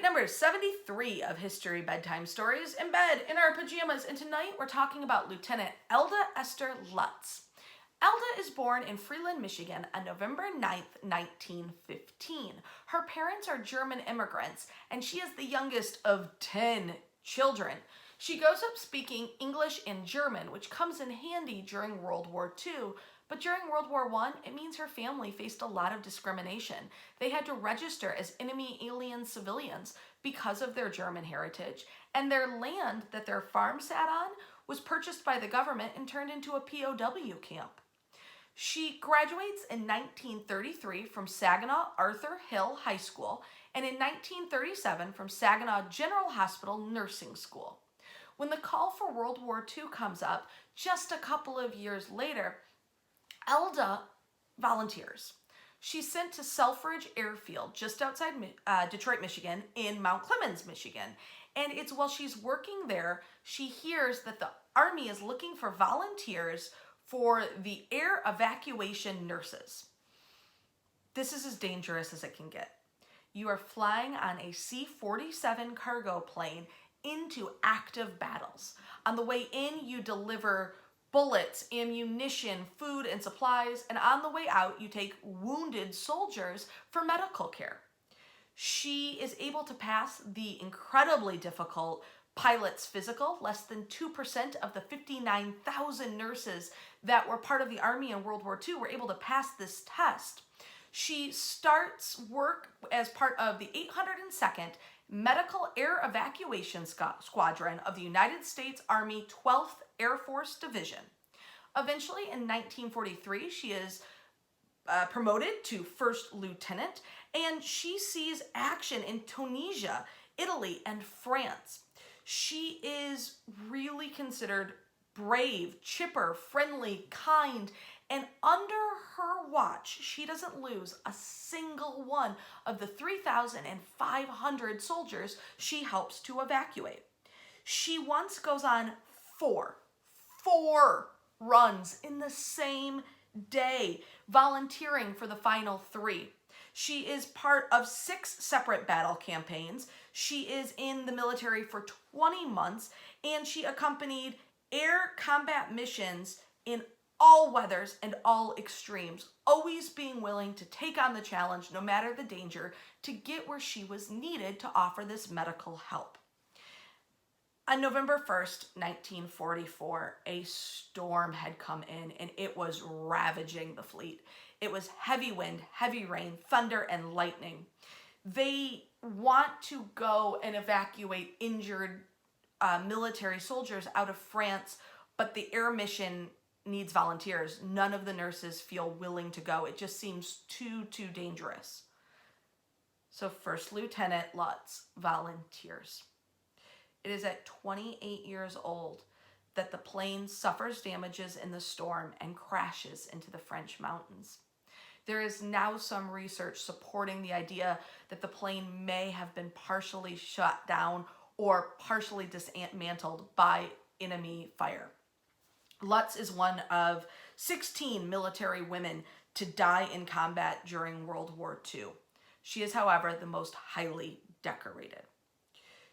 number 73 of History Bedtime Stories in bed in our pajamas, and tonight we're talking about Lieutenant Elda Esther Lutz. Elda is born in Freeland, Michigan on November 9th, 1915. Her parents are German immigrants, and she is the youngest of 10 children. She grows up speaking English and German, which comes in handy during World War II. But during World War I, it means her family faced a lot of discrimination. They had to register as enemy alien civilians because of their German heritage, and their land that their farm sat on was purchased by the government and turned into a POW camp. She graduates in 1933 from Saginaw Arthur Hill High School and in 1937 from Saginaw General Hospital Nursing School. When the call for World War II comes up, just a couple of years later, Elda volunteers. She's sent to Selfridge Airfield just outside Detroit, Michigan, in Mount Clemens, Michigan. And it's while she's working there, she hears that the Army is looking for volunteers for the air evacuation nurses. This is as dangerous as it can get. You are flying on a C-47 cargo plane into active battles. On the way in, you deliver bullets, ammunition, food, and supplies, and on the way out, you take wounded soldiers for medical care. She is able to pass the incredibly difficult pilot's physical. Less than 2% of the 59,000 nurses that were part of the Army in World War II were able to pass this test. She starts work as part of the 802nd Medical Air Evacuation Squadron of the United States Army 12th Air Force Division. Eventually, in 1943, she is promoted to first lieutenant, and she sees action in Tunisia, Italy, and France. She is really considered brave, chipper, friendly, kind, and under her watch, she doesn't lose a single one of the 3,500 soldiers she helps to evacuate. She once goes on four runs in the same day, volunteering for the final 3. She is part of 6 separate battle campaigns. She is in the military for 20 months, and she accompanied air combat missions in all weathers and all extremes, always being willing to take on the challenge no matter the danger to get where she was needed to offer this medical help. On November 1st, 1944, a storm had come in and it was ravaging the fleet. It was heavy wind, heavy rain, thunder, and lightning. They want to go and evacuate injured military soldiers out of France, but the air mission needs volunteers. None of the nurses feel willing to go. It just seems too dangerous. So First Lieutenant Lutz volunteers. It is at 28 years old that the plane suffers damages in the storm and crashes into the French mountains. There is now some research supporting the idea that the plane may have been partially shot down or partially dismantled by enemy fire. Lutz is one of 16 military women to die in combat during World War II. She is, however, the most highly decorated.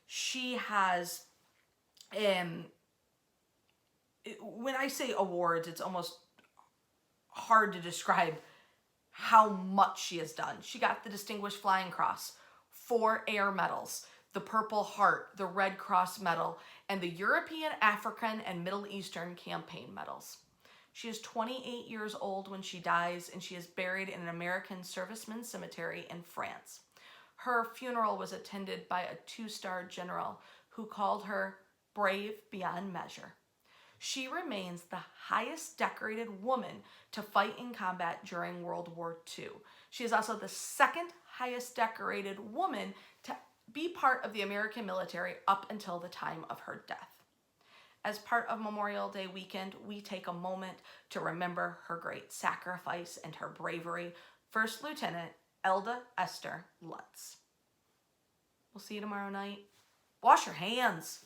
She has, when I say awards, it's almost hard to describe how much she has done. She got the Distinguished Flying Cross, 4 air medals, the Purple Heart, the Red Cross Medal, and the European, African, and Middle Eastern Campaign Medals. She is 28 years old when she dies, and she is buried in an American servicemen's cemetery in France. Her funeral was attended by a 2-star general who called her brave beyond measure. She remains the highest decorated woman to fight in combat during World War II. She is also the 2nd highest decorated woman to be part of the American military up until the time of her death. As part of Memorial Day weekend, we take a moment to remember her great sacrifice and her bravery. First Lieutenant Elda Esther Lutz. We'll see you tomorrow night. Wash your hands.